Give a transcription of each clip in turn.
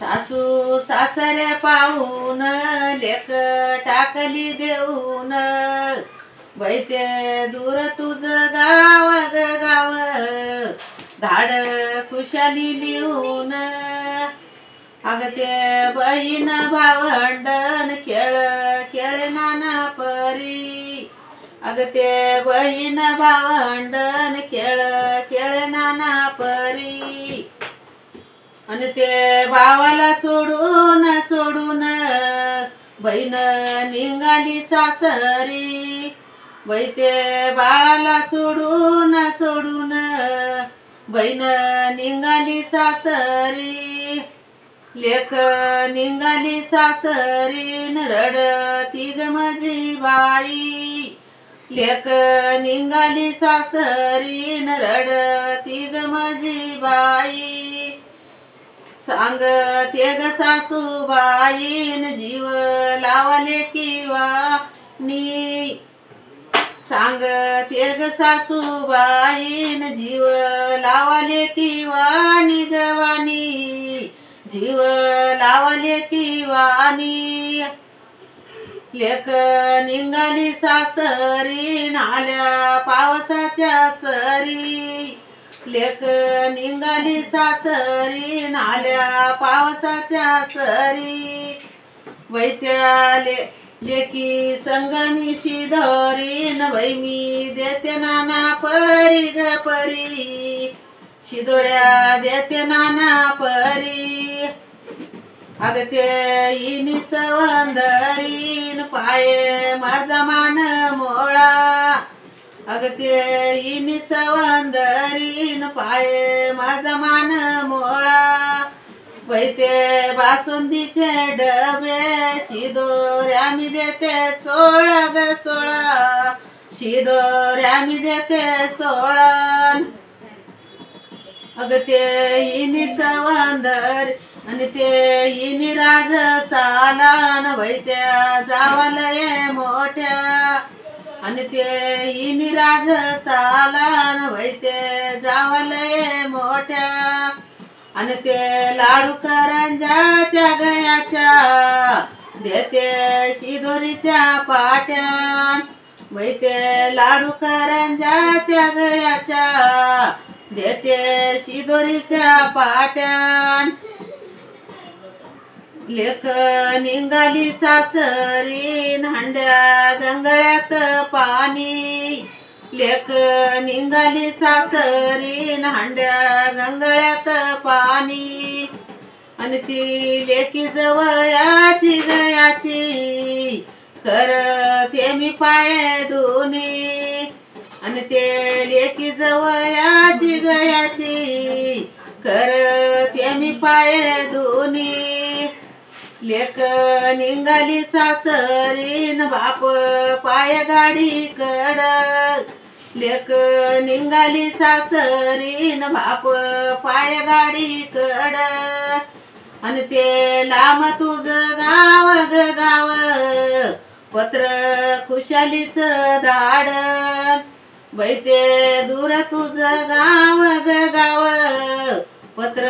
सासू सासरे पाहून लेक टाकली देऊन वैते दूर तुझं गाव ग गाव धाड खुशाली लिहून अग ते बहीण भावंडन खेळ खेळे नाना परी अग ते बहीण भावंडन खेळ खेळे नाना परी आणि ते भावाला सोडून सोडून बहीण निघाली सासरी वैते बाळाला सोडून सोडून बहीण निघाली सासरी लेक निघाली सासरी रडती ग माझी बाई लेक निघाली सासरी रडती ग माझी बाई सांगते ग सासूबाईन जीव लावले किंवा नी सांगते ग सासूबाईन जीव लावले किंवा नी गवानी जीव लावले किंवा नी लेक निघाली सासरी आल्या पावसाच्या सरी लेक निघाली सासरी आल्या पावसाच्या सरी वैत्या लेकी संगमी शिदोरीन वै मी देते नाना परी ग परी शिदोऱ्या देते नाना परी अग ते इनी सवंदरीन पाये माझा मान मोळा अग ते इनी सवंदरीन पाये माझा मान मोळा वैते बासुंदीचे डबे शिदोऱ्या मी देते 16 ग 16 शिदोऱ्या मी देते 16 अग ते इनी सवंदर आणि ते इनी राज सालान वैत्या जावालय मोठ्या आणि ते इनी राज सालान वैते जावालय मोठ्या आणि ते लाडू करंजाच्या गयाच्या देते शिदोरीच्या पाट्यान वैते लाडू करंजाच्या गयाच्या देते शिदोरीच्या पाट्यान लेक निघाली सासरी हांड्या गंगळ्यात पाणी लेक निघाली सासरी हांड्या गंगळ्यात पाणी आणि ती लेकी जवयाची गयाची करते मी पाय दोन्ही आणि ते लेकी जवयाची गयाची करते मी पाय दोन्ही लेक निघाली सासरीन बाप पाय गाडी कड लेक निघाली सासरीन बाप पाय गाडी कड आणि ते लांब तुझं गाव ग गाव पत्र खुशालीच दाड वैते दूर तुझं गाव ग गाव पत्र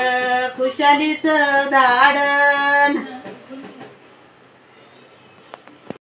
खुशालीच दाड